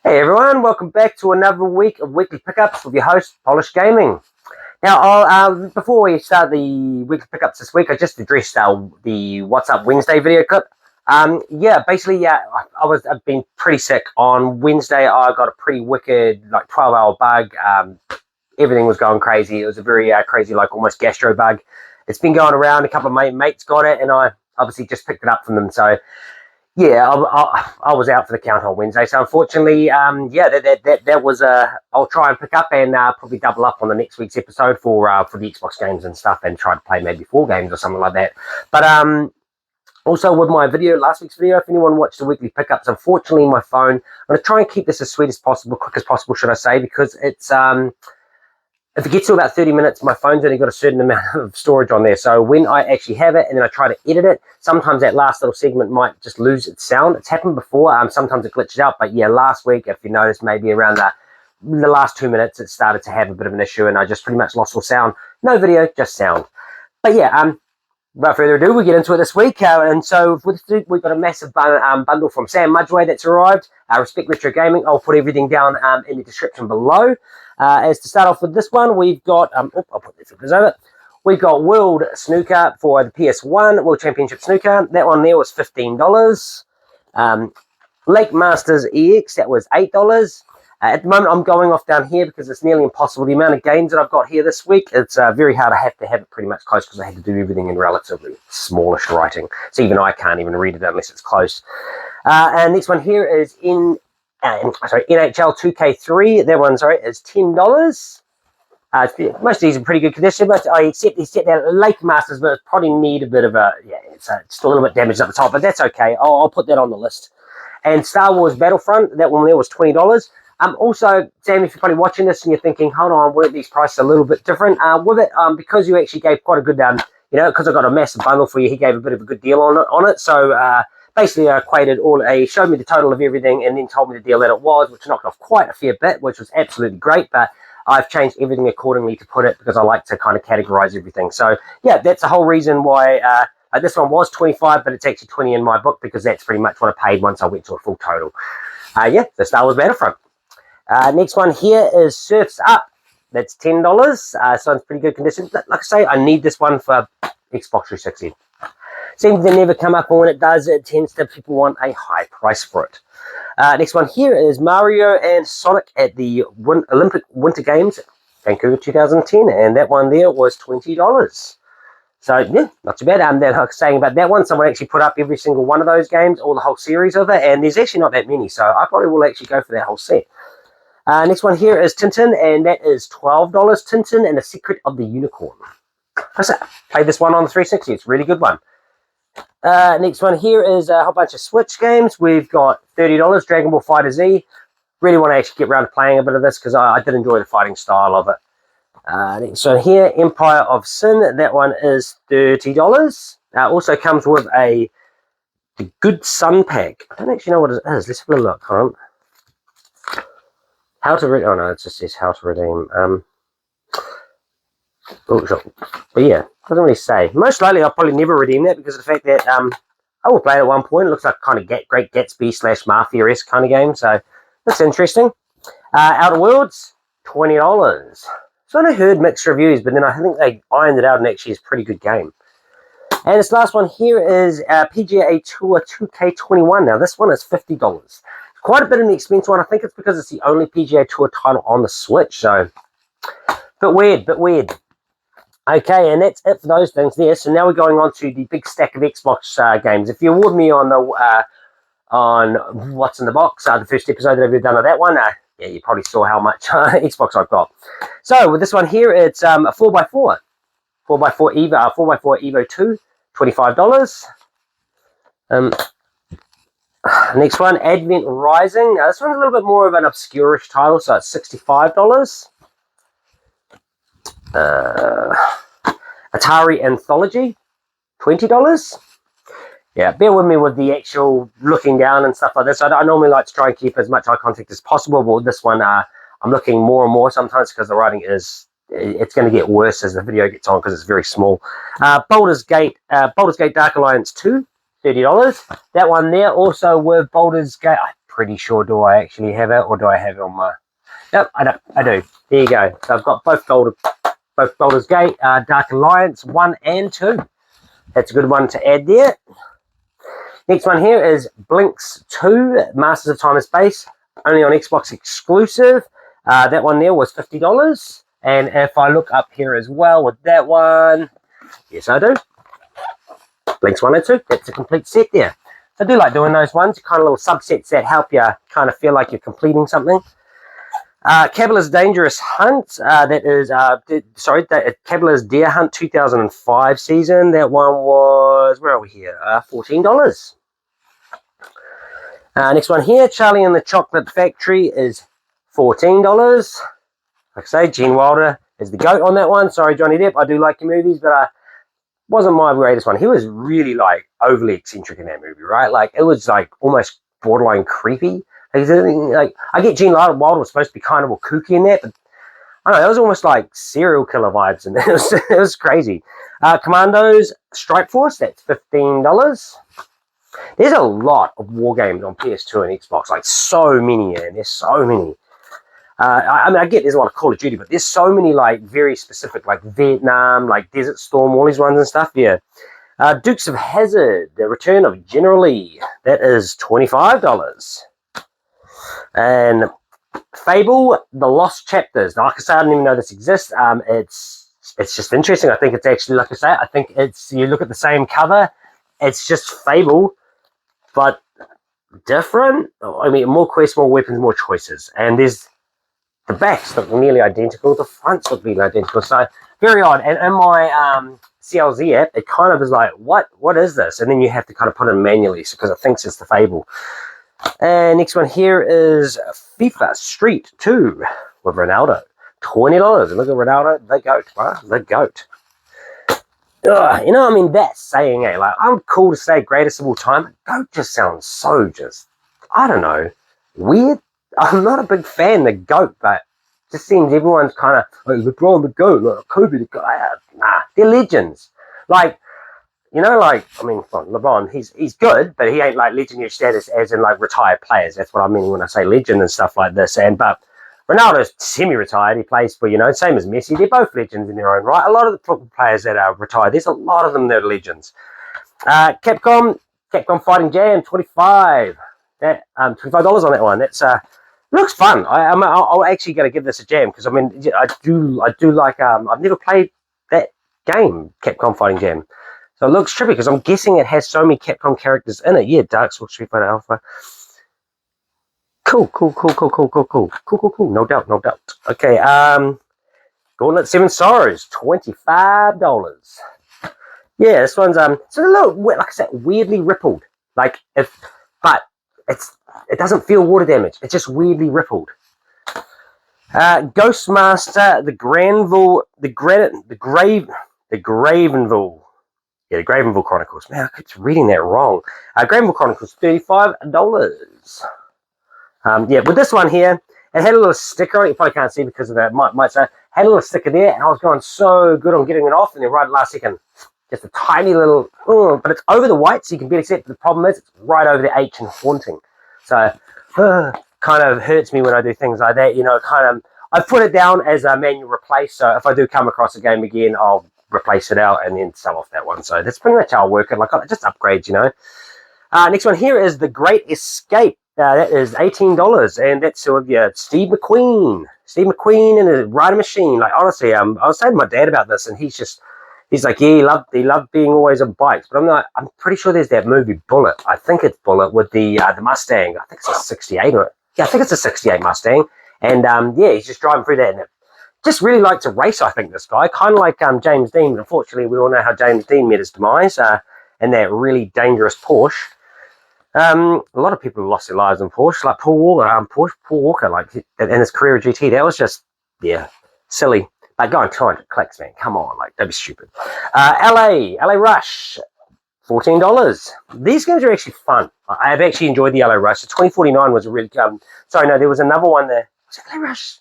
Hey everyone, welcome back to another week of Weekly Pickups with your host, Polish Gaming. Now, before we start the Weekly Pickups this week, I just addressed the What's Up Wednesday video clip. I've been pretty sick. On Wednesday, I got a pretty wicked, 12-hour bug. Everything was going crazy. It was a very crazy, almost gastro bug. It's been going around. A couple of my mates got it, and I obviously just picked it up from them. So, yeah, I was out for the count on Wednesday. So unfortunately, that was I'll try and pick up and probably double up on the next week's episode for the Xbox games and stuff, and try to play maybe 4 games or something like that. But also with my video, last week's video, if anyone watched the weekly pickups, unfortunately my phone, I'm going to try and keep this as sweet as possible, quick as possible, should I say, because it's if it gets to about 30 minutes, my phone's only got a certain amount of storage on there. So when I actually have it and then I try to edit it, sometimes that last little segment might just lose its sound. It's happened before. Sometimes it glitches out. But yeah, last week, if you noticed, maybe around the last 2 minutes, it started to have a bit of an issue and I just pretty much lost all sound. No video, just sound. But yeah, without further ado, we'll get into it this week. And so we've got a massive bundle from Sam Mudgway that's arrived. Respect Retro Gaming. I'll put everything down in the description below. As to start off with this one, we've got, I'll put the flippers over. We've got World Snooker for the PS1, World Championship Snooker. That one there was $15. Lake Masters EX, that was $8. At the moment, I'm going off down here because it's nearly impossible. The amount of games that I've got here this week, it's very hard. I have to have it pretty much close because I had to do everything in relatively smallish writing. So even I can't even read it unless it's close. And next one here is NHL 2K3. That one, is $10. Most of these are pretty good condition, but I accept that Lake Masters, but it probably need a bit of a, it's still a little bit damaged at the top, but that's okay. I'll put that on the list. And Star Wars Battlefront, that one there was $20. Also, Sam, if you're probably watching this and you're thinking, hold on, weren't these prices a little bit different? With it, because you actually gave quite a good, because I got a massive bundle for you, he gave a bit of a good deal on it. So basically, I equated showed me the total of everything, and then told me the deal that it was, which knocked off quite a fair bit, which was absolutely great. But I've changed everything accordingly to put it because I like to kind of categorize everything. So yeah, that's the whole reason why this one was $25, but it's actually $20 in my book because that's pretty much what I paid once I went to a full total. The Star Wars Battlefront. Next one here is Surf's Up. That's $10. So it's pretty good condition. Like I say, I need this one for Xbox 360. Seems to never come up, and when it does, it tends to people want a high price for it. Next one here is Mario and Sonic at the Olympic Winter Games, Vancouver 2010, and that one there was $20. So yeah, not too bad. Like I was saying about that one, someone actually put up every single one of those games, or the whole series of it, and there's actually not that many, so I probably will actually go for that whole set. Next one here is Tintin, and that is $12. Tintin and the Secret of the Unicorn. I played this one on the 360. It's a really good one. Next one here is a whole bunch of Switch games. We've got $30, Dragonball Fighter Z. Really want to actually get around to playing a bit of this because I did enjoy the fighting style of it. Next one here, Empire of Sin. That one is $30. Also comes with the Good Sun Pack. I don't actually know what it is. Let's have a look. Hold on. How to redeem. Oh no, it just says how to redeem. But yeah, doesn't really say. Most likely, I'll probably never redeem that because of the fact that I will play it at one point. It looks like kind of Great Gatsby / Mafia-esque kind of game, so that's interesting. Outer Worlds, $20. So I heard mixed reviews, but then I think they ironed it out and actually is a pretty good game. And this last one here is PGA Tour 2K21. Now this one is $50. Quite a bit of an expensive one. I think it's because it's the only PGA Tour title on the Switch, so bit weird. Okay, and that's it for those things there. So now we're going on to the big stack of Xbox games. If you're with me on the on what's in the box, the first episode that I've ever done of that one, yeah, you probably saw how much Xbox I've got. So with this one here, it's a 4x4 Evo, 4x4 Evo 2, $25. Next one, Advent Rising. Now, this one's a little bit more of an obscure-ish title, so it's $65. Atari Anthology, $20. Yeah, bear with me with the actual looking down and stuff like this. I normally like to try and keep as much eye contact as possible, but with this one, I'm looking more and more sometimes because the writing it's going to get worse as the video gets on because it's very small. Baldur's Gate Dark Alliance 2, $30. That one there also with Baldur's Gate, I pretty sure. Do I actually have it, or do I have it on my... Yep, I do. There you go. So I've got both Baldur's Gate, Dark Alliance 1 and 2. That's a good one to add there. Next one here is Blinx 2, Masters of Time and Space, only on Xbox exclusive. That one there was $50. And if I look up here as well with that one, yes I do. Blinx 1 and 2, that's a complete set there. So I do like doing those ones, kind of little subsets that help you kind of feel like you're completing something. Cabelas Dangerous Hunt, that is, Cabelas Deer Hunt 2005 season. That one was, where are we here? $14. Next one here, Charlie and the Chocolate Factory is $14. Like I say, Gene Wilder is the GOAT on that one. Sorry, Johnny Depp, I do like your movies, but wasn't my greatest one. He was really, like, overly eccentric in that movie, right? Like, it was, like, almost borderline creepy. Like, I get Gene Wilder was supposed to be kind of all kooky in that, but I don't know, that was almost like serial killer vibes, and it was crazy. Commandos Strike Force, that's $15. There's a lot of war games on PS2 and Xbox, like so many, and there's so many. I mean, I get there's a lot of Call of Duty, but there's so many, like, very specific, like Vietnam, like Desert Storm, all these ones and stuff, yeah. Dukes of Hazzard, The Return of General Lee, that is $25. And Fable, The Lost Chapters. Now, like I say, I didn't even know this exists. It's just interesting. I think it's actually, like I say, I think it's, you look at the same cover, it's just Fable, but different. I mean, more quests, more weapons, more choices. And there's, the backs look nearly identical, the fronts look nearly identical. So, very odd. And in my CLZ app, it kind of is like, what is this? And then you have to kind of put it in manually because it thinks it's the Fable. And next one here is FIFA Street 2 with Ronaldo. $20. Look at Ronaldo, the GOAT, bro. The GOAT. You know, I mean, that's saying, hey, like, I'm cool to say greatest of all time. GOAT just sounds so just, I don't know, weird. I'm not a big fan of the GOAT, but it just seems everyone's kind of, like, LeBron the GOAT, like, Kobe the GOAT. Nah, they're legends. Like, you know, like, I mean, LeBron, he's good, but he ain't, like, legendary status as in, like, retired players. That's what I mean when I say legend and stuff like this. But Ronaldo's semi-retired. He plays for, you know, same as Messi. They're both legends in their own right. A lot of the football players that are retired, there's a lot of them that are legends. Capcom Fighting Jam, $25. That $25 on that one. That's looks fun. I'm actually going to give this a jam because I mean I do like I've never played that game, Capcom Fighting Jam. So it looks trippy because I'm guessing it has so many Capcom characters in it. Yeah, Dark Souls, Street Fighter Alpha. Cool. No doubt. Okay, Gauntlet 7 Sorrows, $25. Yeah, this one's it's a little, like I said, weirdly rippled. Like but it doesn't feel water damage. It's just weirdly rippled. Ghostmaster, the Gravenville, the Gravenville. Yeah, the Gravenville Chronicles. Man, I keep reading that wrong. Gravenville Chronicles, $35. Yeah, with this one here, it had a little sticker. You probably can't see because of that. Might say had a little sticker there, and I was going so good on getting it off, and then right at the last second, just a tiny little, but it's over the white, so you can barely see it. The problem is, it's right over the H in haunting. So, kind of hurts me when I do things like that. You know, I put it down as a manual replace. So if I do come across a game again, I'll replace it out and then sell off that one. So that's pretty much how I work it. Like, just upgrades, you know. Next one here is The Great Escape. That is $18, and that's sort of Steve McQueen. Steve McQueen and his rider machine. Like, honestly, I was saying to my dad about this, and he's like, yeah, he loved being always on bikes. But I'm pretty sure there's that movie Bullet. I think it's Bullet with the Mustang. I think it's a 68. I think it's a 68 Mustang. And yeah, he's just driving through that, and just really liked to race. I think this guy, kind of like James Dean. Unfortunately, we all know how James Dean met his demise in that really dangerous Porsche. A lot of people have lost their lives in Porsche, like Paul Walker, like in his career at GT. That was just, yeah, silly. Like going 200 clicks, man. Come on, like, don't be stupid. L.A Rush, $14. These games are actually fun. I have actually enjoyed the L.A Rush. The 2049 was a really, sorry, no, there was another one there. Was it L.A Rush?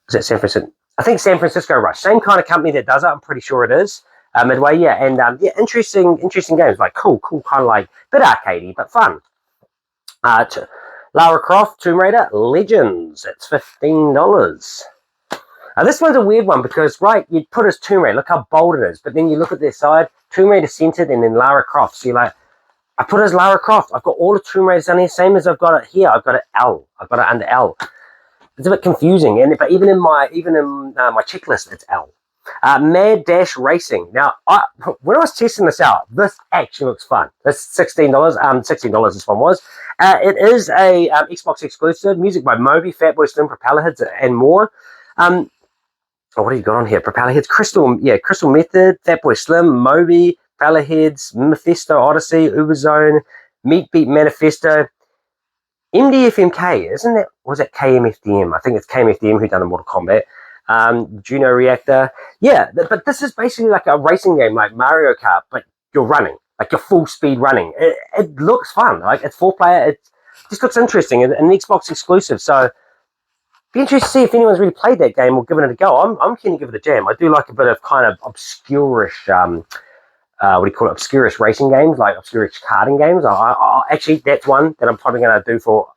Was that San Francisco? I think San Francisco Rush. Same kind of company that does it. I'm pretty sure it is. Midway, yeah, and yeah, interesting games, like cool, kind of like a bit arcadey, but fun. Lara Croft, Tomb Raider, Legends. It's $15. This one's a weird one because, right, you'd put as Tomb Raider, look how bold it is, but then you look at their side, Tomb Raider centered, and then Lara Croft. So you're like, I put it as Lara Croft. I've got all the Tomb Raiders down here, same as I've got it here. I've got it L. I've got it under L. It's a bit confusing, but even in my checklist, it's L. Mad Dash Racing. Now, when I was testing this out, this actually looks fun. This $16. $16 this one was. It is a Xbox exclusive. Music by Moby, Fatboy Slim, Propellerheads, and more. What do you got on here? Propellerheads, Crystal Method, Fatboy Slim, Moby, Propellerheads, Mephisto Odyssey, Uberzone, Meat Beat Manifesto, MDFMK. Was it KMFDM? I think it's KMFDM who done the Mortal Kombat. Juno Reactor. Yeah, but this is basically like a racing game like Mario Kart, but you're running, like you're full speed running. It looks fun. Like it's 4-player. It just looks interesting, and an Xbox exclusive. So be interested to see if anyone's really played that game or given it a go. I'm keen to give it a jam. I do like a bit of kind of obscurish, obscurish racing games, like obscurish karting games. Actually, that's one that I'm probably going to do for.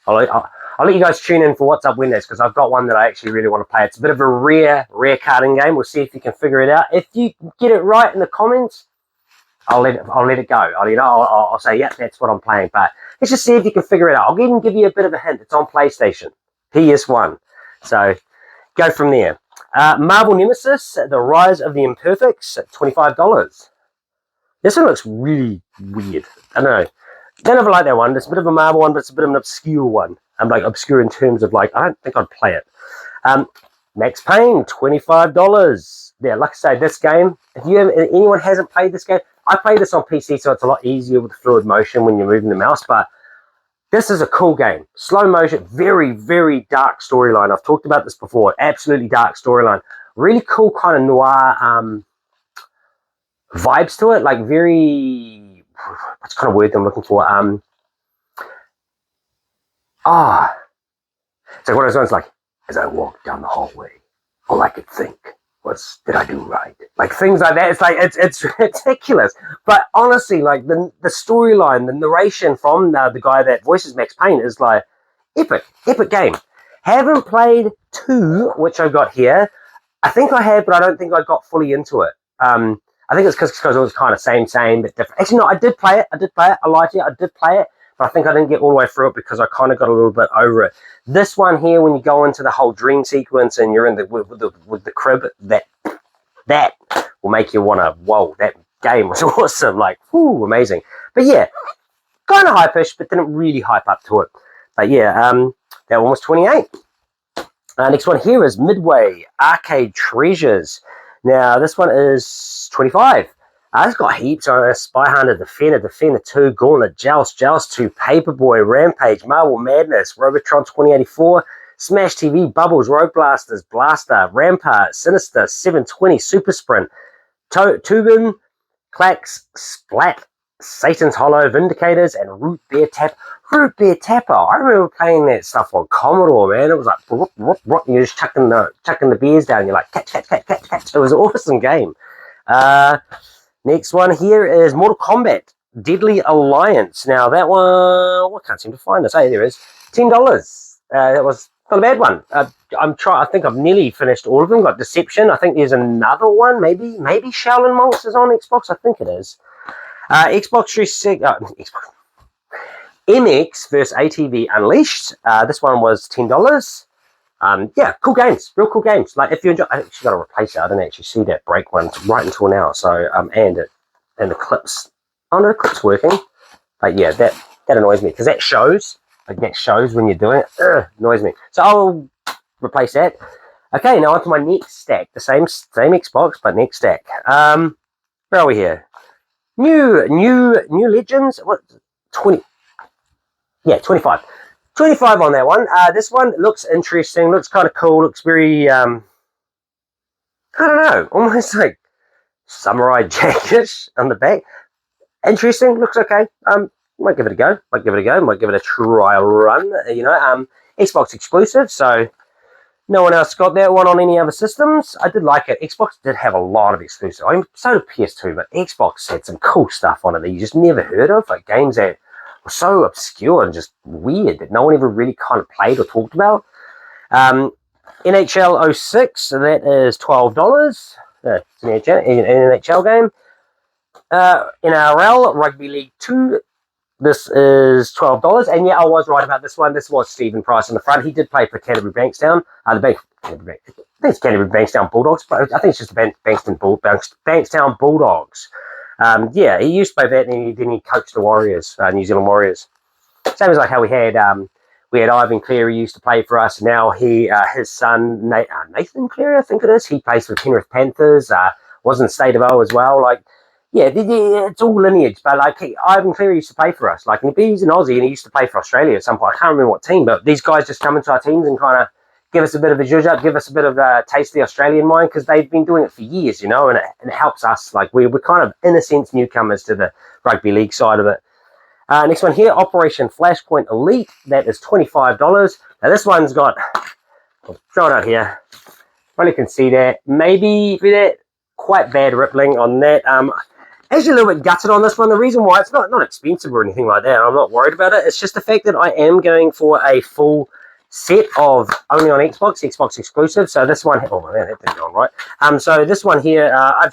I'll let you guys tune in for What's Up Windows because I've got one that I actually really want to play. It's a bit of a rare karting game. We'll see if you can figure it out. If you get it right in the comments, I'll let it go. I'll say, yeah, that's what I'm playing. But let's just see if you can figure it out. I'll even give you a bit of a hint. It's on PlayStation. PS1. So go from there. Marvel Nemesis, The Rise of the Imperfects, $25. This one looks really weird. I don't know. Don't ever like that one. It's a bit of a Marvel one, but it's a bit of an obscure one. I'm like obscure in terms of like, I don't think I'd play it. Max Payne, $25. Yeah, like I say, this game, if anyone hasn't played this game, I played this on PC, so it's a lot easier with fluid motion when you're moving the mouse, but this is a cool game. Slow motion, very, very dark storyline. I've talked about this before. Absolutely dark storyline. Really cool kind of noir vibes to it. Like very, what's kind of word I'm looking for? It's like one of those ones like, as I walked down the hallway, all I could think was, did I do right? Like things like that. It's like, it's ridiculous. But honestly, like the storyline, the narration from the guy that voices Max Payne is like epic game. Haven't played 2, which I've got here. I think I have, but I don't think I got fully into it. I think it's because it was kind of same, but different. Actually, no, I did play it. I liked it. I did play it. But I think I didn't get all the way through it because I kind of got a little bit over it. This one here, when you go into the whole dream sequence and you're in with the crib, that will make you want to, whoa, that game was awesome. Like, whoo, amazing. But yeah, kind of hype-ish, but didn't really hype up to it. But yeah, that one was 28. Next one here is Midway Arcade Treasures. Now, this one is 25. It's got heaps on it. Spy Hunter, Defender 2, Gauntlet, Joust 2, Paperboy, Rampage, Marvel Madness, Robotron 2084, Smash TV, Bubbles, Road Blasters, Blaster, Rampart, Sinister, 720, Super Sprint, Tubin, Clax, Splat, Satan's Hollow, Vindicators, and Root Beer Tap. Root Beer Tapper. I remember playing that stuff on Commodore, man. It was like, and you're just chucking the beers down. You're like, catch. It was an awesome game. Next one here is Mortal Kombat Deadly Alliance. Now that one, I can't seem to find this. Hey, there it is. $10. That was not a bad one. I think I've nearly finished all of them. Got Deception. I think there's another one. Maybe Shaolin Monks is on Xbox. I think it is. Xbox 360. Xbox. MX vs ATV Unleashed. This one was $10. Yeah, cool games, real cool games. Like if you enjoy, I actually got to replace it. I didn't actually see that break one right until now. So and the clips. Oh no, the clip's working. But yeah, that annoys me because that shows when you're doing it. Annoys me. So I'll replace that. Okay, now onto my next stack. The same Xbox, but next stack. Where are we here? New Legends. What 20? Yeah, 25. 25 on that one. This one looks interesting, looks kind of cool, looks very, I don't know, almost like Samurai Jack-ish on the back. Interesting, looks okay. Might give it a go, might give it a trial run, Xbox exclusive, so no one else got that one on any other systems. I did like it. Xbox did have a lot of exclusive. I mean, so did PS2, but Xbox had some cool stuff on it that you just never heard of, like games that were so obscure and just weird that no one ever really kind of played or talked about. NHL 06, so that is $12. It's an NHL game. NRL Rugby League 2, this is $12. And yeah, I was right about this one. This was Stephen Price on the front. He did play for Canterbury Bankstown. I think it's Canterbury Bankstown Bulldogs, but I think it's just the Bankstown Bulldogs. Yeah, he used to play that, and then he coached the Warriors, New Zealand Warriors. Same as like how we had Ivan Cleary used to play for us. And now his son Nathan Cleary, I think it is. He plays for the Penrith Panthers. Was in State of O as well. Like, yeah, it's all lineage. But like Ivan Cleary used to play for us. Like, he's an Aussie and he used to play for Australia at some point. I can't remember what team, but these guys just come into our teams and kind of give us a bit of a zhuzh up, give us a bit of a taste of the Australian mind, because they've been doing it for years, and it helps us. Like, we're kind of, in a sense, newcomers to the rugby league side of it. Next one here, Operation Flashpoint Elite. That is $25. Now, this one's got, I'll throw it out here. Probably can see that. Maybe that quite bad rippling on that. Actually, a little bit gutted on this one. The reason why, it's not expensive or anything like that. I'm not worried about it. It's just the fact that I am going for a full set of only on Xbox exclusive. So this one, oh man, that didn't go on right. So this one here, I've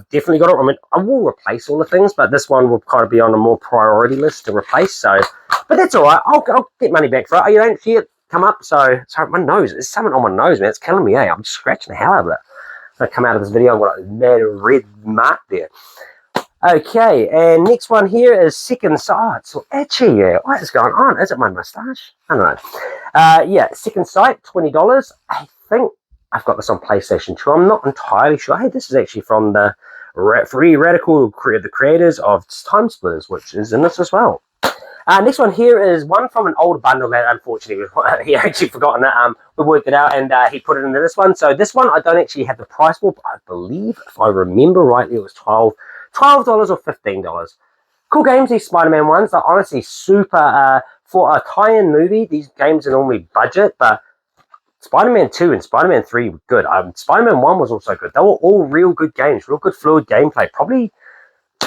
definitely got it. I mean, I will replace all the things, but this one will kind of be on a more priority list to replace. So, but that's all right. I'll get money back for it. You don't see it come up. So, sorry, my nose. There's something on my nose, man. It's killing me. I'm just scratching the hell out of it. I come out of this video, I've got a mad red mark there. Okay, and next one here is Second Sight. Oh, it's so itchy. What is going on? Is it my mustache? I don't know. Yeah, Second Sight, $20. I think I've got this on PlayStation 2. I'm not entirely sure. Hey, this is actually from the Free Radical, the creators of Time Splitters, which is in this as well. Next one here is one from an old bundle that unfortunately he actually forgotten it. We worked it out and he put it into this one. So this one I don't actually have the price for, but I believe, if I remember rightly, it was $12 or $15. Cool games, these Spider-Man ones. They're honestly super, for a tie-in movie, these games are normally budget, but Spider-Man 2 and Spider-Man 3 were good. Spider-Man 1 was also good. They were all real good games, real good fluid gameplay. Probably,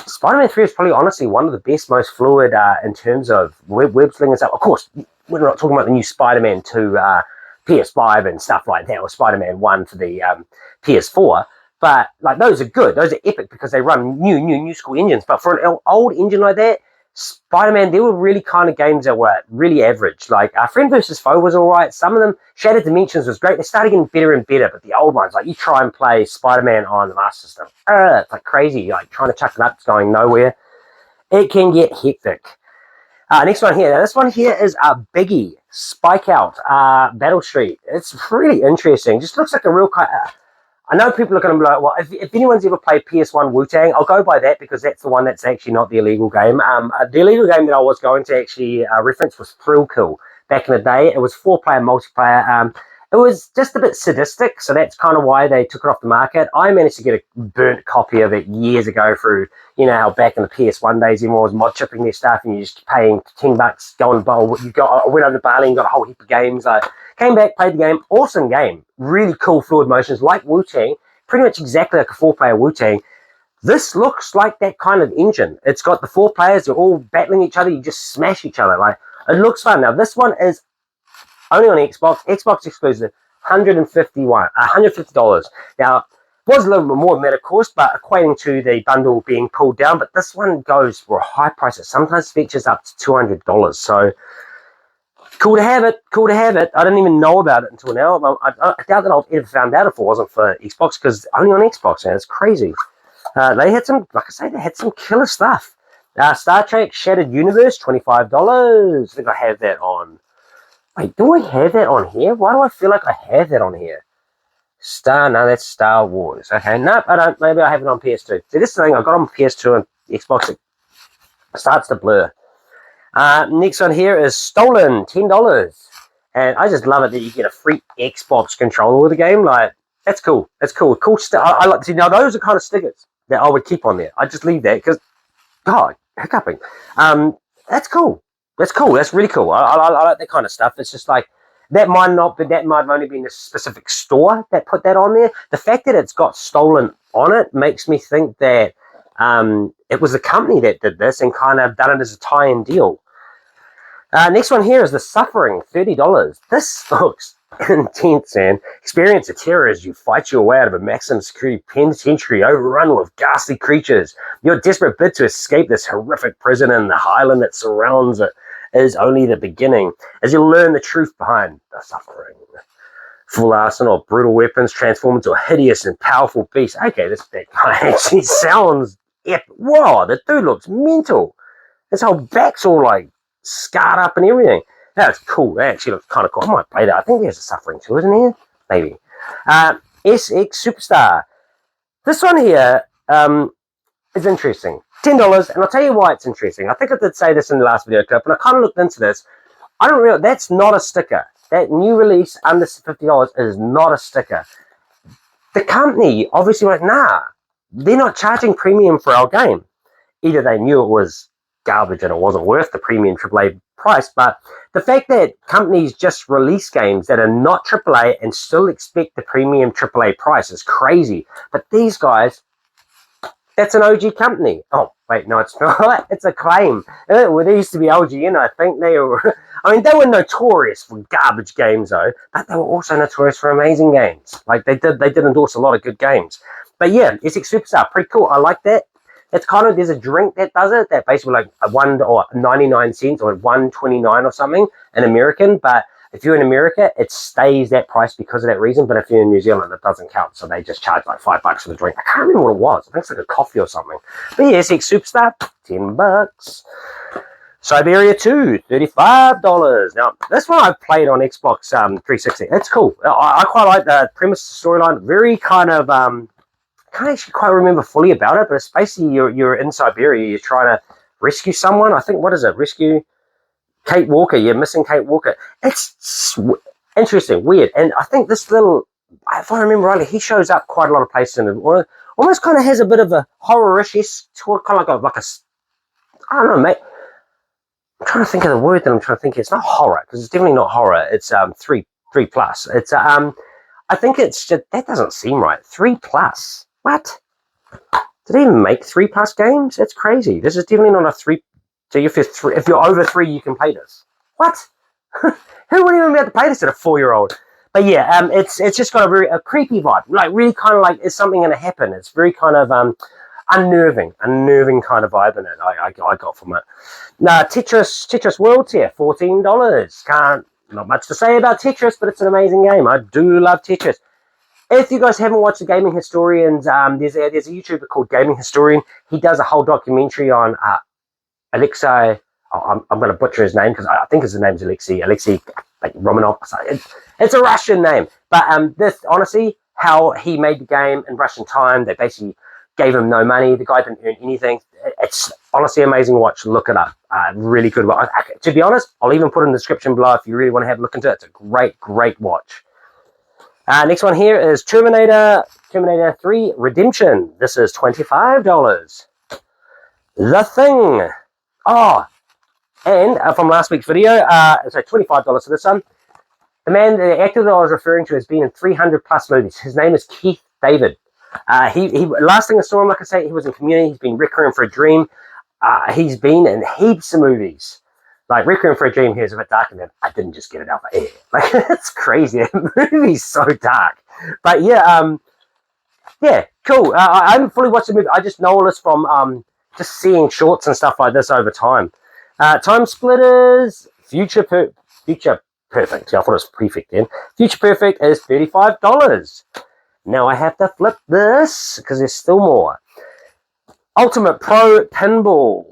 Spider-Man 3 is probably honestly one of the best, most fluid in terms of web slinging stuff. Of course, we're not talking about the new Spider-Man 2 PS5 and stuff like that, or Spider-Man 1 for the PS4. But like, those are good. Those are epic because they run new school engines. But for an old engine like that, Spider-Man, there were really kind of games that were really average. Like Friend vs. Foe was all right. Some of them, Shattered Dimensions was great. They started getting better and better. But the old ones, like you try and play Spider-Man on the Master System, it's like crazy. Like trying to chuck it up, it's going nowhere. It can get hectic. Next one here. Now, this one here is a biggie. Spike Out, Battle Street. It's really interesting. Just looks like a real kind of... I know people are going to be like, well, if anyone's ever played PS1 Wu-Tang, I'll go by that because that's the one that's actually not the illegal game. The illegal game that I was going to actually reference was Thrill Kill. Back in the day, it was 4-player multiplayer. It was just a bit sadistic, so that's kind of why they took it off the market. I managed to get a burnt copy of it years ago through, you know, how back in the PS1 days, everyone was mod chipping their stuff and you're just paying $10, going bowl. I went over to Bali and got a whole heap of games. I came back, played the game. Awesome game. Really cool fluid motions, like Wu-Tang. Pretty much exactly like a 4-player Wu-Tang. This looks like that kind of engine. It's got the 4 players, they're all battling each other. You just smash each other. Like, it looks fun. Now, this one is only on Xbox exclusive, $150. Now, it was a little bit more than that, of course, but equating to the bundle being pulled down. But this one goes for a high price. It sometimes features up to $200. So, cool to have it. Cool to have it. I didn't even know about it until now. I doubt that I've ever found out if it wasn't for Xbox, because only on Xbox, man. It's crazy. They had some, like I say, they had some killer stuff. Star Trek Shattered Universe, $25. I think I have that on. Wait, do I have that on here? Why do I feel like I have that on here? No, that's Star Wars. Okay, nope, I don't. Maybe I have it on PS2. See, this thing I got on PS2 and Xbox. It starts to blur. Next one here is Stolen, $10. And I just love it that you get a free Xbox controller with the game. Like, that's cool. That's cool. Cool stuff. I like to see. Now, those are kind of stickers that I would keep on there. I just leave that because, God, hiccuping. That's cool. That's cool. That's really cool. I like that kind of stuff. It's just like, that might have only been a specific store that put that on there. The fact that it's got Stolen on it makes me think that It was the company that did this and kind of done it as a tie-in deal. Next one here is The Suffering, $30. This looks intense, man. Experience the terror as you fight your way out of a maximum security penitentiary overrun with ghastly creatures. Your desperate bid to escape this horrific prison and the highland that surrounds it is only the beginning, as you learn the truth behind the suffering. Full arsenal of brutal weapons transform into a hideous and powerful beast. Okay, this guy actually sounds epic. Whoa, the dude looks mental. His whole back's all like scarred up and everything. That's cool. That actually looks kind of cool. I might play that. I think there's a suffering too, isn't there? Maybe. SX Superstar. This one here is interesting. $10, and I'll tell you why it's interesting. I think I did say this in the last video clip, and I kind of looked into this. I don't realize that's not a sticker. That new release under $50 is not a sticker. The company obviously went, nah, they're not charging premium for our game. Either they knew it was garbage and it wasn't worth the premium AAA price, but the fact that companies just release games that are not AAA and still expect the premium AAA price is crazy. But these guys, that's an OG company. Oh, wait, no, it's not. It's Acclaim. Well, they used to be LGN, I think. They were notorious for garbage games, though, but they were also notorious for amazing games. Like, they did endorse a lot of good games. But yeah, SX Superstar, pretty cool. I like that. It's kind of, there's a drink that does it, that basically like a 99 cents or $1.29 or something, an American, but if you're in America, it stays that price because of that reason, but if you're in New Zealand, it doesn't count, so they just charge like $5 for the drink. I can't remember what it was. I think it's like a coffee or something. But yeah, SX Superstar, $10. Siberia 2, $35. Now, this one I've played on Xbox 360. It's cool. I quite like the premise, storyline, very kind of, can't actually quite remember fully about it, but it's basically you're in Siberia, you're trying to rescue someone. I think, what is it? Rescue Kate Walker. You're missing Kate Walker. It's interesting, weird. And I think this little, if I remember rightly, he shows up quite a lot of places and almost kind of has a bit of a horror-ish, kind of like a, I don't know, mate. I'm trying to think of the word that I'm trying to think of. It's not horror, because it's definitely not horror. It's 3+. It's I think it's just, that doesn't seem right. 3+. What? Did they even make 3+ games? That's crazy. This is definitely not a 3. So if you're over 3, you can play this. What? Who would even be able to play this at a 4-year-old? But yeah, it's just got a creepy vibe. Like, really kind of like, is something going to happen? It's very kind of unnerving kind of vibe in it. I got from it. Now, Tetris World Tier, $14. Not much to say about Tetris, but it's an amazing game. I do love Tetris. If you guys haven't watched the Gaming Historians, there's a YouTuber called Gaming Historian. He does a whole documentary on Alexei. I'm going to butcher his name because I think his name's Alexei like Romanov. It's a Russian name, but this honestly, how he made the game in Russian time. They basically gave him no money. The guy didn't earn anything. It's honestly amazing watch. Look it up. Really good watch. To be honest, I'll even put it in the description below if you really want to have a look into it. It's a great watch. Next one here is Terminator 3 Redemption. This is $25. The Thing. Oh, and from last week's video, so $25 for this one. The actor that I was referring to has been in 300+ movies. His name is Keith David. Last thing I saw him, like I say, he was in Community. He's been Requiem for a Dream. He's been in heaps of movies. Like Requiem for a Dream here is a bit dark, and I didn't just get it out of air. Like, it's crazy. The movie's so dark. But yeah, yeah, cool. I haven't fully watched the movie. I just know all this from just seeing shorts and stuff like this over time. Time Splitters, Future Perfect. See, I thought it was Prefect then. Future Perfect is $35. Now I have to flip this because there's still more. Ultimate Pro Pinball.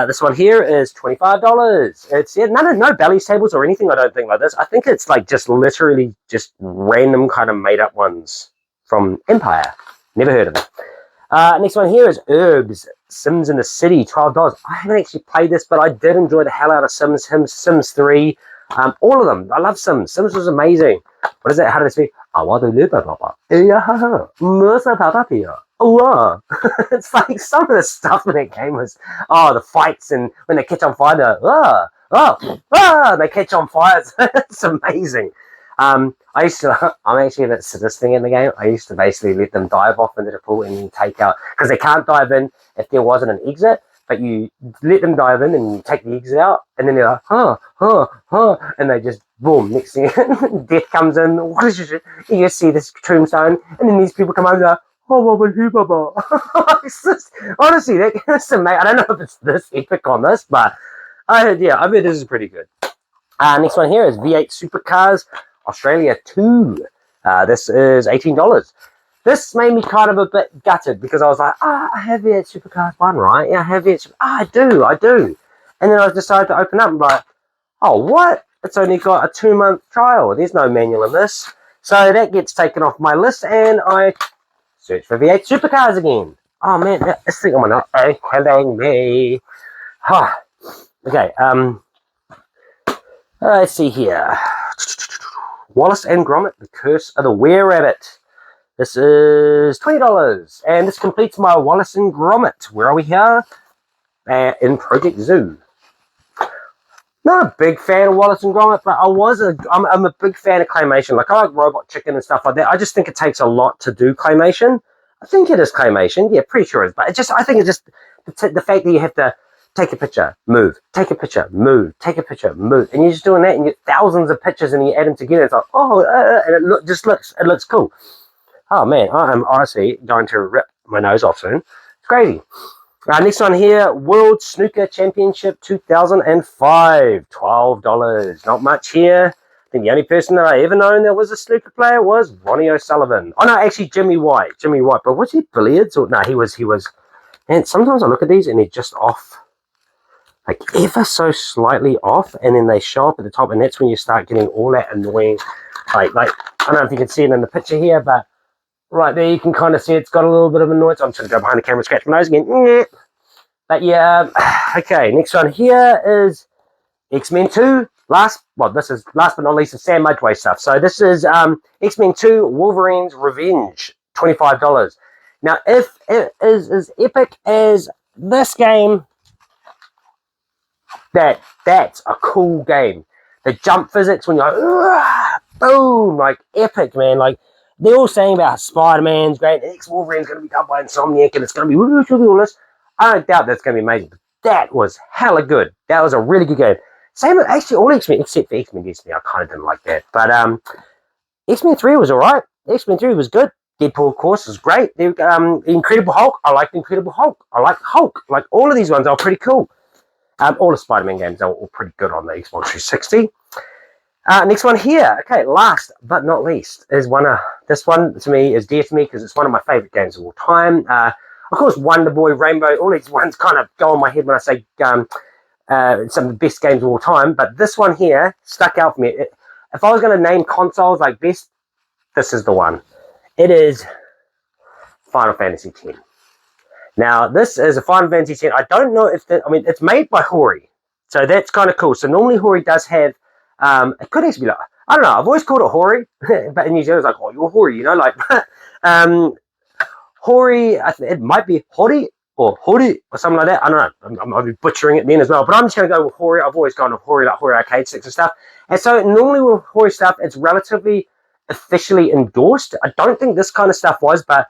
This one here is $25. It's no bally's tables or anything. I don't think like this. I think it's like just literally just random kind of made up ones from Empire. Never heard of them. Next one here is Herbs Sims in the City, $12. I haven't actually played this, but I did enjoy the hell out of Sims 3. All of them. I love Sims. Sims was amazing. What is it? How did it speak? I want to live, Papa. It's like some of the stuff in that game was, the fights and when they catch on fire, they catch on fire. It's amazing. I used to, I'm actually a bit sadistic in the game. I used to basically let them dive off into the pool and then take out, because they can't dive in if there wasn't an exit, but you let them dive in and you take the exit out, and then they're like, and they just, boom, next thing, death comes in, you just see this tombstone, and then these people come over like, honestly, that's amazing. I don't know if it's this epic on this, but I bet this is pretty good. Next one here is V8 Supercars Australia 2. This is $18. This made me kind of a bit gutted because I was like, I have V8 Supercars 1, right? Yeah, I have V8 I do. And then I decided to open up and be like, oh, what? It's only got a 2-month trial. There's no manual in this. So that gets taken off my list, and I search for V8 Supercars again. Oh, man, this thing on my nose killing me. Okay, let's see here. Wallace and Gromit, The Curse of the Were-Rabbit. This is $20, and this completes my Wallace and Gromit. Where are we here? In Project Zoo. Not a big fan of Wallace and Gromit, but I'm a big fan of claymation. Like, I like Robot Chicken and stuff like that. I just think it takes a lot to do claymation. I think it is claymation. Yeah, pretty sure it is. But I think it's just the fact that you have to take a picture, move, take a picture, move, take a picture, move, and you're just doing that, and you get thousands of pictures, and you add them together. It's like, and it looks cool. Oh man, I am honestly going to rip my nose off soon. It's crazy. Next one here, World Snooker Championship 2005, $12. Not much here. I think the only person that I ever known that was a snooker player was Ronnie O'Sullivan. Oh no, actually Jimmy White. But was he billiards or no? He was. And sometimes I look at these and they're just off, like ever so slightly off, and then they show up at the top, and that's when you start getting all that annoying. Like I don't know if you can see it in the picture here, but right there you can kind of see it's got a little bit of a noise. I'm just going to go behind the camera and scratch my nose again. But yeah, okay, next one here is X-Men 2. This is last but not least of Sam Mudgway stuff. So this is X-Men 2 Wolverine's Revenge, $25. Now, if it is as epic as this game, that's a cool game. The jump physics when you're like, boom, like epic, man. Like, they're all saying about Spider-Man's great, and X-Wolverine's going to be done by Insomniac, and it's going to be all this. I don't doubt that's going to be amazing, but that was hella good. That was a really good game. Same with actually all X-Men, except for X-Men Destiny. I kind of didn't like that. But X-Men 3 was alright. X-Men 3 was good. Deadpool, of course, was great. Incredible Hulk. I liked Incredible Hulk. I like Hulk. Like, all of these ones are pretty cool. All the Spider-Man games are all pretty good on the Xbox 360. Next one here. Okay, last but not least is this one to me is dear to me because it's one of my favorite games of all time. Of course, Wonder Boy, Rainbow, all these ones kind of go on my head when I say some of the best games of all time. But this one here stuck out for me. If I was going to name consoles like best, this is the one. It is Final Fantasy X. Now, this is a Final Fantasy X. I don't know if it's made by Hori, so that's kind of cool. So normally Hori does have, it could actually be like, I don't know, I've always called it Hori, but in New Zealand it's like, oh, you're Hori, like, Hori, it might be Hori or something like that. I don't know. I'll be butchering it then as well, but I'm just going to go with Hori. I've always gone with Hori, like Hori Arcade Sticks and stuff. And so normally with Hori stuff, it's relatively officially endorsed. I don't think this kind of stuff was, but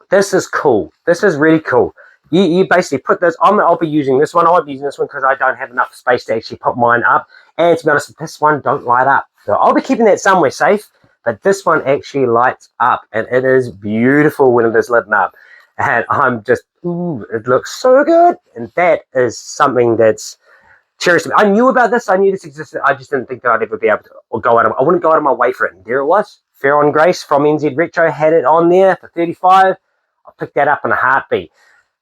this is cool. This is really cool. You basically put this, I'll be using this one. I won't be using this one because I don't have enough space to actually put mine up. And to be honest, this one don't light up. So I'll be keeping that somewhere safe. But this one actually lights up, and it is beautiful when it is lit up. And I'm just, it looks so good. And that is something that's cherished to me. I knew about this. I knew this existed. I just didn't think that I'd ever be able to I wouldn't go out of my way for it. And there it was. Fair on Grace from NZ Retro had it on there for $35. I picked that up in a heartbeat.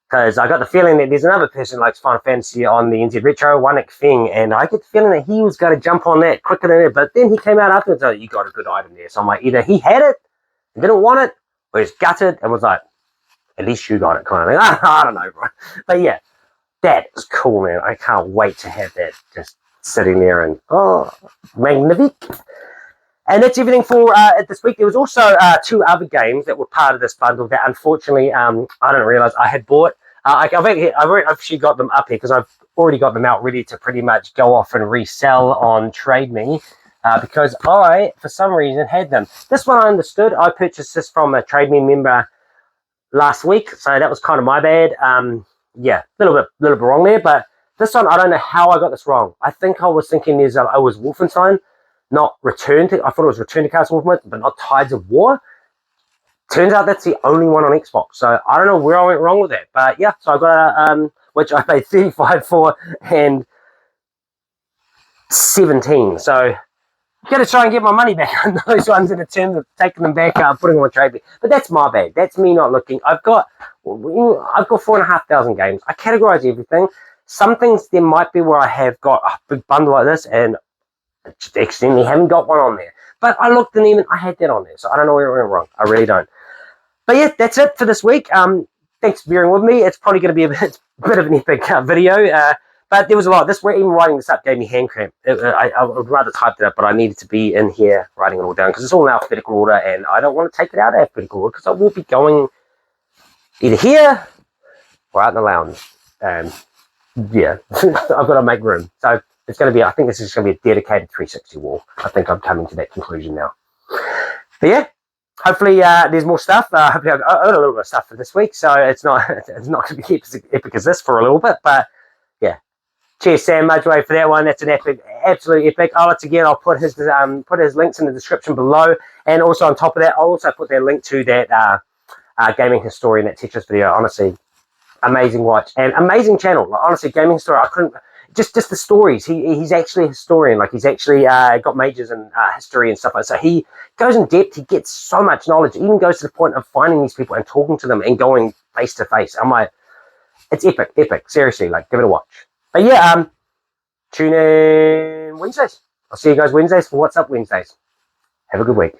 Because I got the feeling that there's another person who likes Final Fantasy on the NZ Retro, Wanik Feng, and I get the feeling that he was going to jump on that quicker than it. But then he came out afterwards, you got a good item there. So I'm like, either he had it and didn't want it, or he's gutted and was like, at least you got it, kind of thing. I don't know, bro. But yeah, that is cool, man. I can't wait to have that just sitting there and, magnifique. And that's everything for this week. There was also 2 other games that were part of this bundle that unfortunately I didn't realize I had bought. I've actually got them up here because I've already got them out ready to pretty much go off and resell on Trade Me. because I, for some reason, had them. This one I understood. I purchased this from a Trade Me member last week, so that was kind of my bad. Yeah, a little bit wrong there, but this one, I don't know how I got this wrong. I think I was thinking it was Wolfenstein, not Return to... I thought it was Return to Castle Wolfenstein, but not Tides of War. Turns out that's the only one on Xbox, so I don't know where I went wrong with that. But yeah, so I got a... which I paid $35 for, and $17. So got to try and get my money back on those ones in terms of taking them back, putting them on trade. But that's my bad. That's me not looking. I've got 4,500 games. I categorize everything. Some things there might be where I have got a big bundle like this and just accidentally haven't got one on there. But I looked and even I had that on there. So I don't know where it went wrong. I really don't. But yeah, that's it for this week. Thanks for bearing with me. It's probably going to be a bit of an epic video. But there was a lot. Even writing this up gave me hand cramp. I would rather type it up, but I needed to be in here writing it all down because it's all in alphabetical order, and I don't want to take it out of alphabetical order because I will be going either here or out in the lounge. Yeah, I've got to make room. So it's going to be, I think this is going to be a dedicated 360 wall. I think I'm coming to that conclusion now. But yeah, hopefully there's more stuff. Hopefully I've got a little bit of stuff for this week, so it's not going to be as epic as this for a little bit, but yeah. Cheers, Sam Mudgway, for that one. That's an epic, absolutely epic. Once again, I'll put his links in the description below, and also on top of that, I'll also put that link to that gaming historian, that Tetris video. Honestly, amazing watch and amazing channel. Like, honestly, gaming historian. I couldn't just the stories. He's actually a historian. Like he's actually got majors in history and stuff like that. So he goes in depth. He gets so much knowledge. He even goes to the point of finding these people and talking to them and going face to face. I'm like, it's epic. Seriously, like give it a watch. But yeah, tune in Wednesdays. I'll see you guys Wednesdays for What's Up Wednesdays. Have a good week.